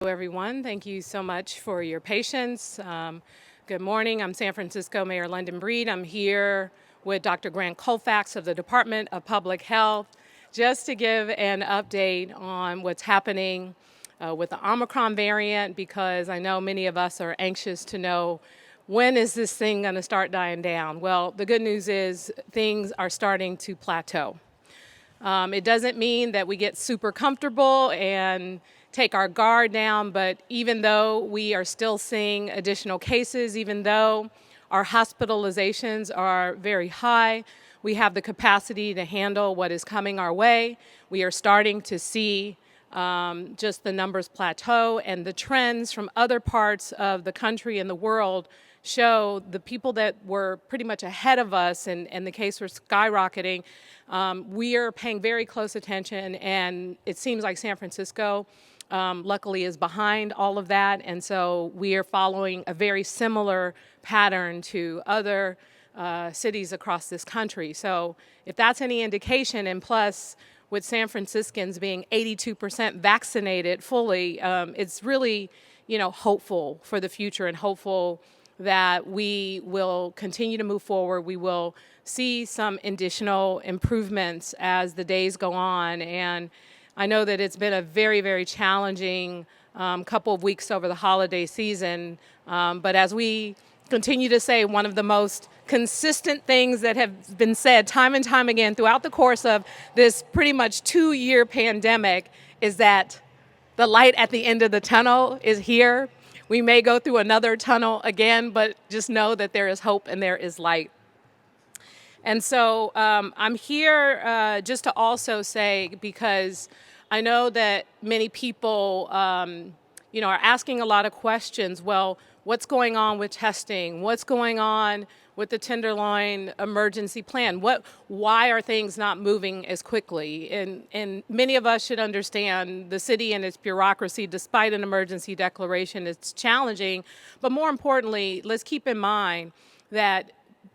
everyone. Thank you so much for your patience. Good morning. I'm San Francisco Mayor London Breed. I'm here with Dr. Grant Colfax of the Department of Public Health just to give an update on what's happening with the Omicron variant, because I know many of us are anxious to know, when is this thing going to start dying down? Well, the good news is things are starting to plateau. It doesn't mean that we get super comfortable and take our guard down, but even though we are still seeing additional cases, even though our hospitalizations are very high, we have the capacity to handle what is coming our way. We are starting to see just the numbers plateau, and the trends from other parts of the country and the world show the people that were pretty much ahead of us and the case were skyrocketing. We are paying very close attention, and it seems like San Francisco luckily is behind all of that, and so we are following a very similar pattern to other cities across this country. So if that's any indication, and plus with San Franciscans being 82% vaccinated fully, it's really, hopeful for the future and hopeful that we will continue to move forward. We will see some additional improvements as the days go on. And I know that it's been a very, very challenging couple of weeks over the holiday season. But as we continue to say, one of the most consistent things that have been said time and time again throughout the course of this pretty much 2-year pandemic is that the light at the end of the tunnel is here. We may go through another tunnel again, but just know that there is hope and there is light. And so I'm here just to also say, because I know that many people, are asking a lot of questions. Well, what's going on with testing? What's going on with the Tenderloin emergency plan? Why are things not moving as quickly? And many of us should understand the city and its bureaucracy, despite an emergency declaration, it's challenging. But more importantly, let's keep in mind that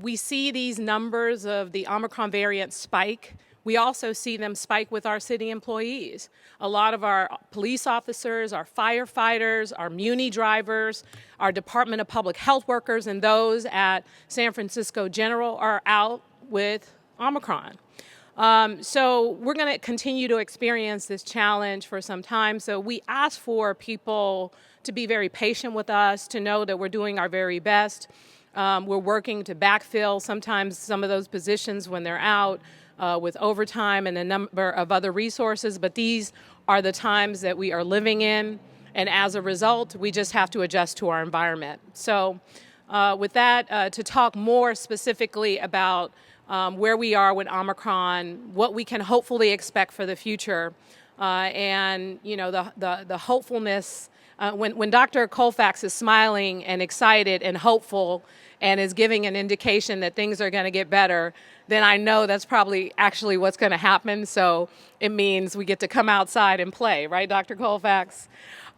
we see these numbers of the Omicron variant spike. We also see them spike with our city employees. A lot of our police officers, our firefighters, our Muni drivers, our Department of Public Health workers, and those at San Francisco General are out with Omicron. So we're going to continue to experience this challenge for some time. So we ask for people to be very patient with us, to know that we're doing our very best. We're working to backfill sometimes some of those positions when they're out with overtime and a number of other resources, but these are the times that we are living in, and as a result, we just have to adjust to our environment. So with that, to talk more specifically about where we are with Omicron, what we can hopefully expect for the future, and the hopefulness, when Dr. Colfax is smiling and excited and hopeful and is giving an indication that things are going to get better, then I know that's probably actually what's going to happen. So it means we get to come outside and play, right, Dr. Colfax?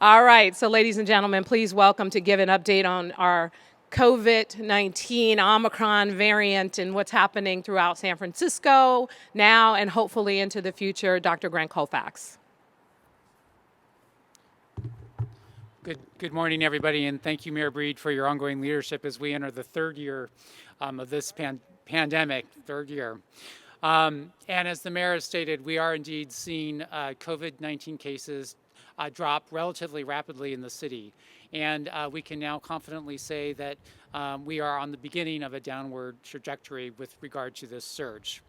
All right, so ladies and gentlemen, please welcome to give an update on our COVID-19 Omicron variant and what's happening throughout San Francisco now and hopefully into the future, Dr. Grant Colfax. Good morning, everybody, and thank you, Mayor Breed, for your ongoing leadership as we enter the third year of this pandemic, third year. And as the mayor has stated, we are indeed seeing COVID-19 cases drop relatively rapidly in the city. And we can now confidently say that we are on the beginning of a downward trajectory with regard to this surge.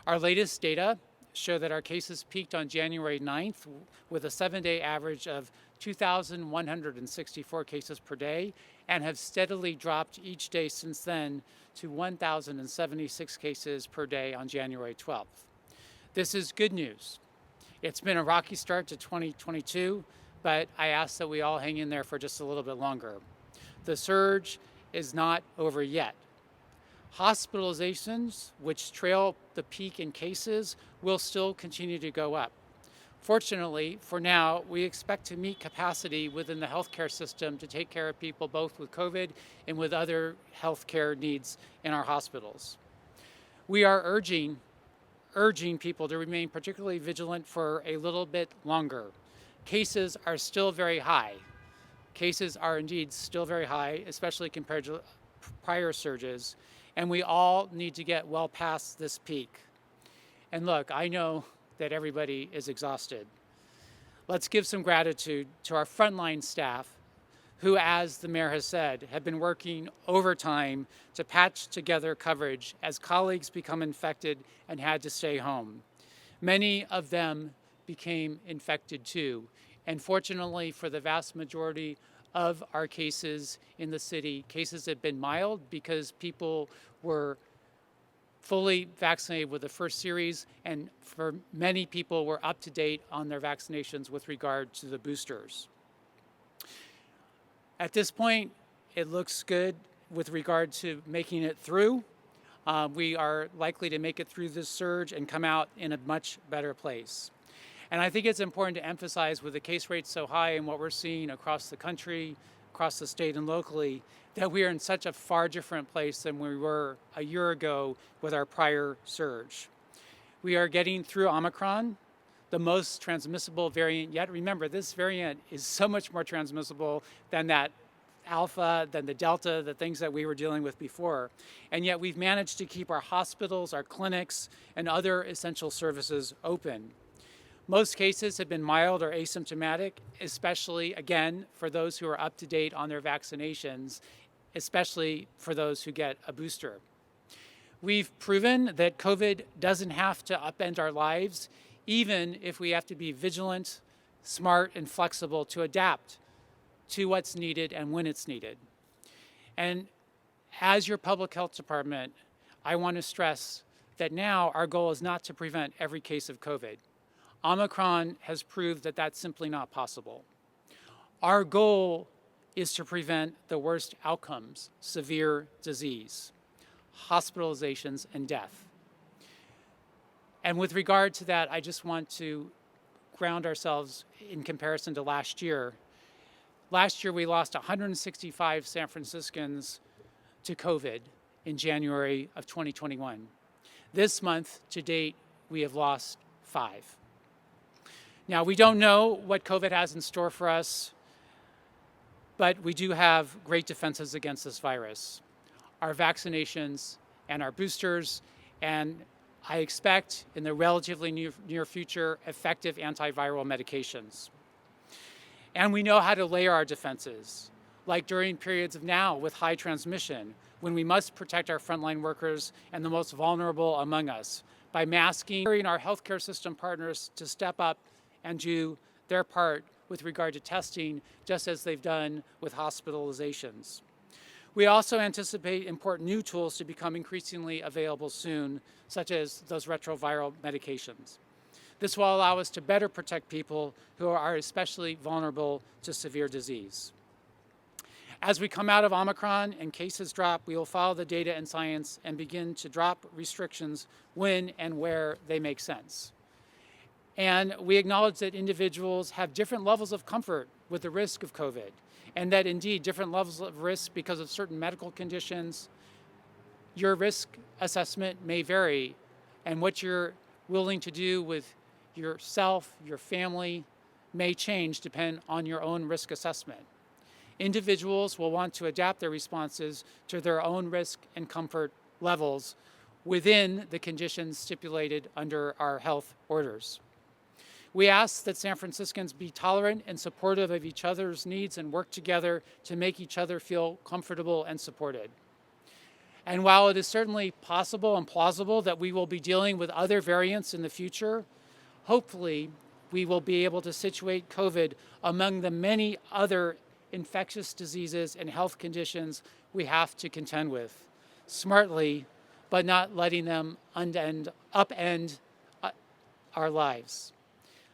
Our latest data show that our cases peaked on January 9th with a 7-day average of 2,164 cases per day and have steadily dropped each day since then to 1,076 cases per day on January 12th. This is good news. It's been a rocky start to 2022, but I ask that we all hang in there for just a little bit longer. The surge is not over yet. Hospitalizations, which trail the peak in cases, will still continue to go up. Fortunately, for now, we expect to meet capacity within the healthcare system to take care of people both with COVID and with other healthcare needs in our hospitals. We are urging people to remain particularly vigilant for a little bit longer. cases are still very high. Cases are indeed still very high, especially compared to prior surges, and we all need to get well past this peak. And look, I know that everybody is exhausted. Let's give some gratitude to our frontline staff who, as the mayor has said, have been working overtime to patch together coverage as colleagues become infected and had to stay home. Many of them became infected too. And fortunately, for the vast majority of our cases in the city, cases have been mild because people were fully vaccinated with the first series, and for many people were up to date on their vaccinations with regard to the boosters. At this point, it looks good with regard to making it through. We are likely to make it through this surge and come out in a much better place. And I think it's important to emphasize, with the case rates so high and what we're seeing across the country, across the state and locally, that we are in such a far different place than we were a year ago with our prior surge. We are getting through Omicron, the most transmissible variant yet. Remember, this variant is so much more transmissible than that Alpha, than the Delta, the things that we were dealing with before. And yet we've managed to keep our hospitals, our clinics, and other essential services open. Most cases have been mild or asymptomatic, especially, again, for those who are up to date on their vaccinations, especially for those who get a booster. We've proven that COVID doesn't have to upend our lives, even if we have to be vigilant, smart, and flexible to adapt to what's needed and when it's needed. And as your public health department, I want to stress that now our goal is not to prevent every case of COVID. Omicron has proved that that's simply not possible. Our goal is to prevent the worst outcomes: severe disease, hospitalizations, and death. And with regard to that, I just want to ground ourselves in comparison to last year. Last year, we lost 165 San Franciscans to COVID in January of 2021. This month, to date, we have lost 5. Now, we don't know what COVID has in store for us, but we do have great defenses against this virus: our vaccinations and our boosters, and I expect in the relatively near future, effective antiviral medications. And we know how to layer our defenses, like during periods of now with high transmission, when we must protect our frontline workers and the most vulnerable among us by masking our healthcare system partners to step up and do their part with regard to testing, just as they've done with hospitalizations. We also anticipate important new tools to become increasingly available soon, such as those retroviral medications. This will allow us to better protect people who are especially vulnerable to severe disease. As we come out of Omicron and cases drop, we will follow the data and science and begin to drop restrictions when and where they make sense. And we acknowledge that individuals have different levels of comfort with the risk of COVID, and that indeed different levels of risk because of certain medical conditions. Your risk assessment may vary, and what you're willing to do with yourself, your family, may change depending on your own risk assessment. Individuals will want to adapt their responses to their own risk and comfort levels within the conditions stipulated under our health orders. We ask that San Franciscans be tolerant and supportive of each other's needs and work together to make each other feel comfortable and supported. And while it is certainly possible and plausible that we will be dealing with other variants in the future, hopefully we will be able to situate COVID among the many other infectious diseases and health conditions we have to contend with, smartly, but not letting them upend our lives.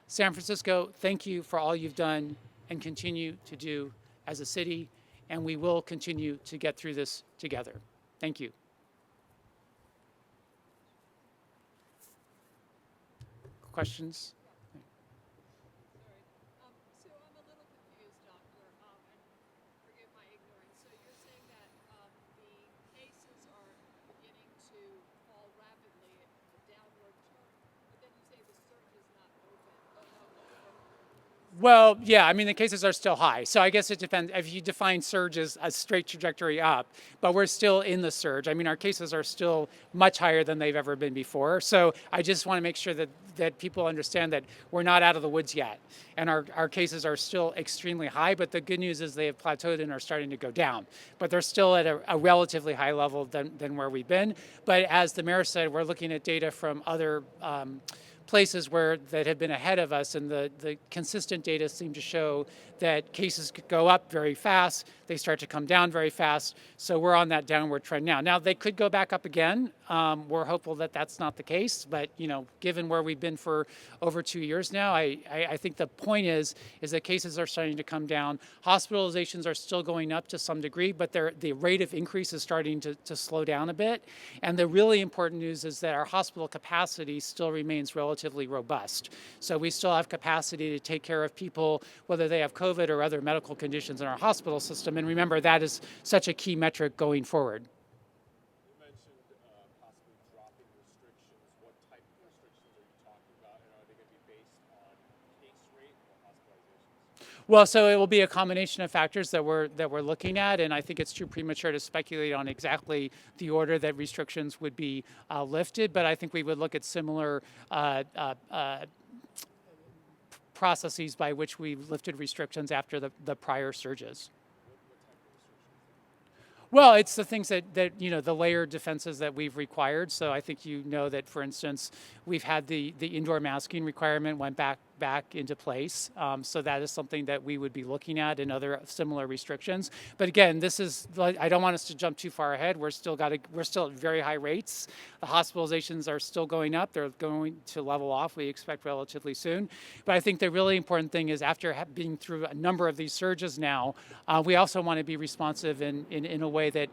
San Francisco, thank you for all you've done and continue to do as a city, and we will continue to get through this together. Thank you. Questions? So I'm a little confused, Doctor, and forgive my ignorance. So you're saying that the cases are beginning to fall rapidly, a downward turn, but then you say the surge is not over. Well, yeah, I mean, the cases are still high. So I guess it depends. If you define surge as a straight trajectory up, but we're still in the surge. I mean, our cases are still much higher than they've ever been before. So I just want to make sure that people understand that we're not out of the woods yet. And our cases are still extremely high, but the good news is they have plateaued and are starting to go down. But they're still at a relatively high level than where we've been. But as the mayor said, we're looking at data from other places that have been ahead of us, and the consistent data seem to show that cases could go up very fast, they start to come down very fast, so we're on that downward trend now. Now, they could go back up again. We're hopeful that that's not the case, but given where we've been for over 2 years now, I think the point is that cases are starting to come down. Hospitalizations are still going up to some degree, but the rate of increase is starting to slow down a bit. And the really important news is that our hospital capacity still remains relatively robust. So we still have capacity to take care of people, whether they have COVID or other medical conditions in our hospital system. And remember, that is such a key metric going forward. You mentioned possibly dropping restrictions. What type of restrictions are you talking about, and are they going to be based on case rate or hospitalizations? Well, so it will be a combination of factors that we're looking at, and I think it's too premature to speculate on exactly the order that restrictions would be lifted. But I think we would look at similar processes by which we've lifted restrictions after the prior surges. Well, it's the things that the layered defenses that we've required. So I think that, for instance, we've had the indoor masking requirement went back into place. So that is something that we would be looking at, and other similar restrictions. But again, I don't want us to jump too far ahead. We're still at very high rates. The hospitalizations are still going up. They're going to level off, we expect, relatively soon. But I think the really important thing is, after being through a number of these surges now, we also want to be responsive in a way that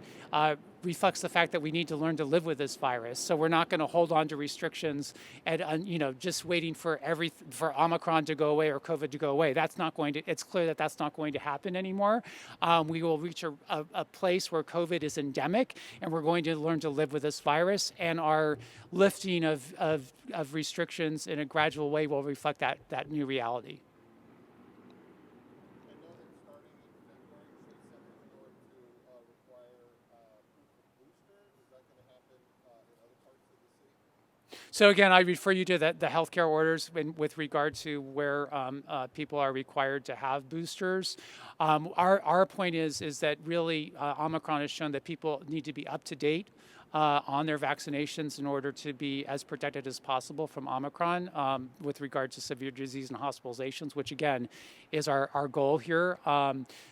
reflects the fact that we need to learn to live with this virus. So we're not going to hold on to restrictions and just waiting for Omicron to go away or COVID to go away. It's clear that that's not going to happen anymore. We will reach a place where COVID is endemic, and we're going to learn to live with this virus, and our lifting of restrictions in a gradual way will reflect that new reality. So again, I refer you to the healthcare orders with regard to where people are required to have boosters. Our point is that really Omicron has shown that people need to be up to date on their vaccinations in order to be as protected as possible from Omicron with regard to severe disease and hospitalizations, which again is our goal here.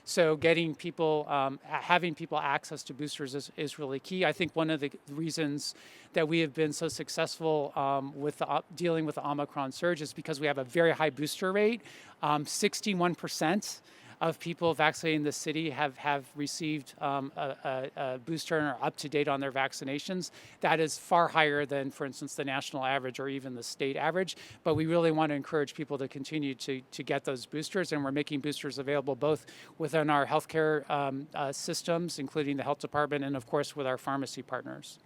So getting people, having people access to boosters is really key. I think one of the reasons that we have been so successful with dealing with the Omicron surge is because we have a very high booster rate. 61% of people vaccinated in the city have received a booster and are up to date on their vaccinations. That is far higher than, for instance, the national average or even the state average. But we really want to encourage people to continue to get those boosters, and we're making boosters available both within our healthcare systems, including the health department, and of course with our pharmacy partners.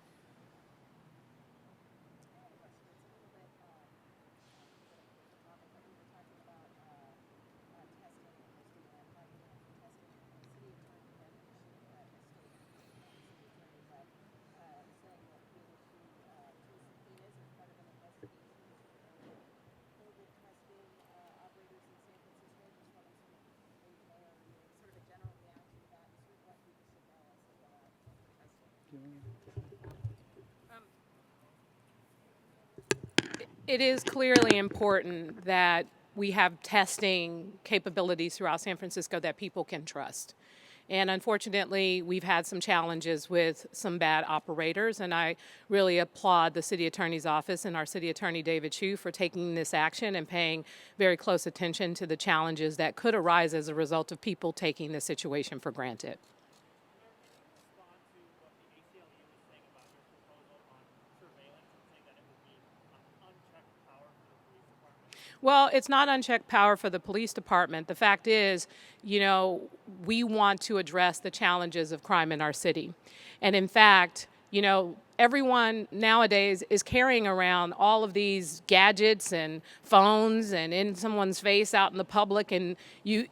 It is clearly important that we have testing capabilities throughout San Francisco that people can trust. And unfortunately, we've had some challenges with some bad operators, and I really applaud the City Attorney's Office and our City Attorney, David Chu, for taking this action and paying very close attention to the challenges that could arise as a result of people taking the situation for granted. Well, it's not unchecked power for the police department. The fact is, we want to address the challenges of crime in our city. And in fact, You know, everyone nowadays is carrying around all of these gadgets and phones and in someone's face out in the public, and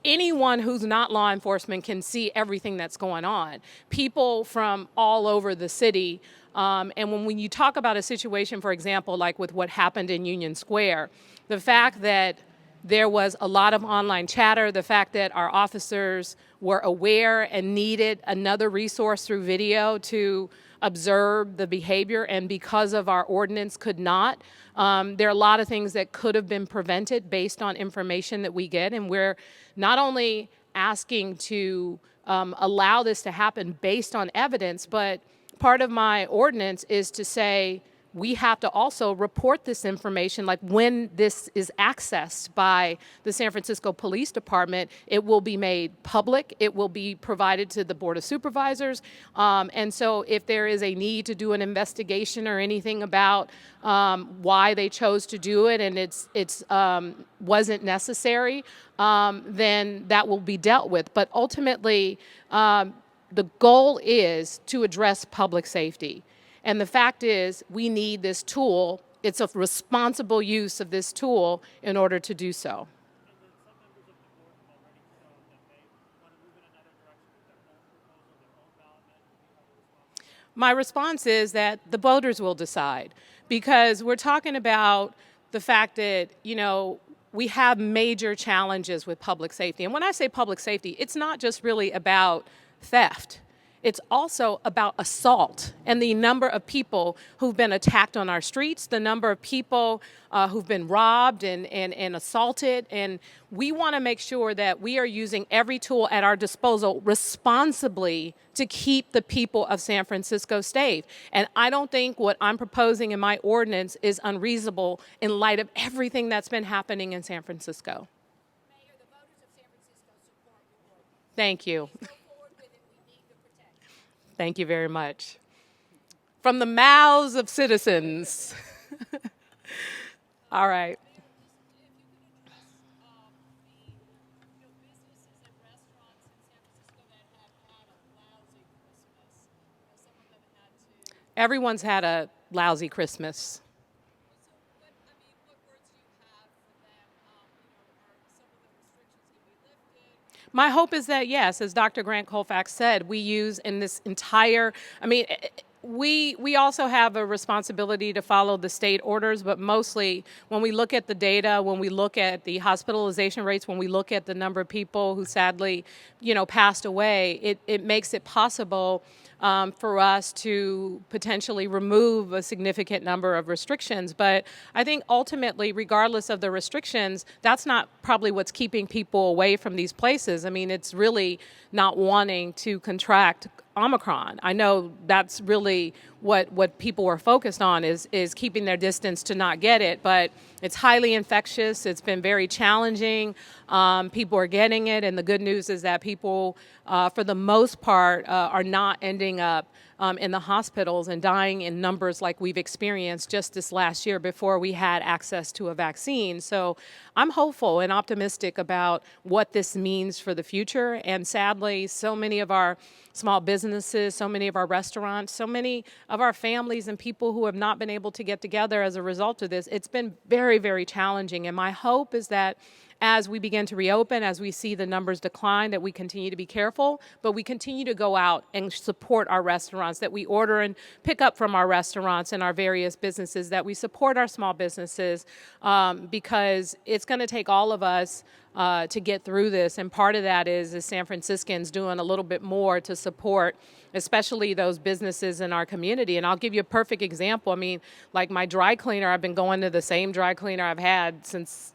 anyone who's not law enforcement can see everything that's going on. People from all over the city. And when you talk about a situation, for example, like with what happened in Union Square, the fact that there was a lot of online chatter, the fact that our officers were aware and needed another resource through video to observe the behavior, and because of our ordinance could not. There are a lot of things that could have been prevented based on information that we get, and we're not only asking to allow this to happen based on evidence, but part of my ordinance is to say we have to also report this information, like when this is accessed by the San Francisco Police Department, it will be made public, it will be provided to the Board of Supervisors, and so if there is a need to do an investigation or anything about why they chose to do it and it's wasn't necessary, then that will be dealt with. But ultimately, the goal is to address public safety. And the fact is, we need this tool. It's a responsible use of this tool in order to do so. My response is that the voters will decide, because we're talking about the fact that, you know, we have major challenges with public safety. And when I say public safety, it's not just really about theft. It's also about assault and the number of people who've been attacked on our streets, the number of people who've been robbed and assaulted. And we want to make sure that we are using every tool at our disposal responsibly to keep the people of San Francisco safe. And I don't think what I'm proposing in my ordinance is unreasonable in light of everything that's been happening in San Francisco. Mayor, the voters of San Francisco support your ordinance. Thank you. Go forward with it. We need your protection. Thank you very much. From the mouths of citizens. All right. If you could address the businesses and restaurants in San Francisco that have had a lousy Christmas. Some of them had to. Everyone's had a lousy Christmas. So what words do you have for them? Are some of the restrictions going to be lifted? My hope is that, yes, as Dr. Grant Colfax said, we use in this entire, we also have a responsibility to follow the state orders, but mostly when we look at the data, when we look at the hospitalization rates, when we look at the number of people who sadly, passed away, it makes it possible for us to potentially remove a significant number of restrictions. But I think ultimately, regardless of the restrictions, that's not probably what's keeping people away from these places. It's really not wanting to contract Omicron. I know that's really what people were focused on is keeping their distance to not get it, but it's highly infectious. It's been very challenging. People are getting it, and the good news is that people, for the most part, are not ending up in the hospitals and dying in numbers like we've experienced just this last year before we had access to a vaccine. So I'm hopeful and optimistic about what this means for the future. And sadly, so many of our small businesses, so many of our restaurants, so many of our families and people who have not been able to get together as a result of this, it's been very, very challenging. And my hope is that as we begin to reopen, as we see the numbers decline, that we continue to be careful, but we continue to go out and support our restaurants, that we order and pick up from our restaurants and our various businesses, that we support our small businesses, because it's going to take all of us to get through this. And part of that is San Franciscans doing a little bit more to support especially those businesses in our community. And I'll give you a perfect example. Like my dry cleaner, I've been going to the same dry cleaner I've had since,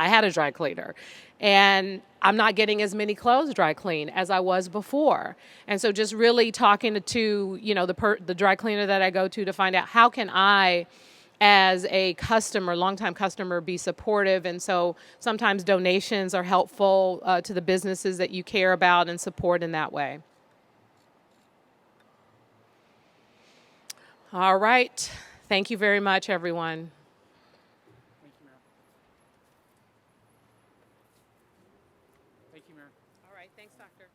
I had a dry cleaner, and I'm not getting as many clothes dry clean as I was before. And so just really talking to the dry cleaner that I go to find out how can I, as a customer, longtime customer, be supportive. And so sometimes donations are helpful to the businesses that you care about and support in that way. All right. Thank you very much, everyone. Thank you, Mayor. Thank you, Mayor. All right. Thanks, Doctor.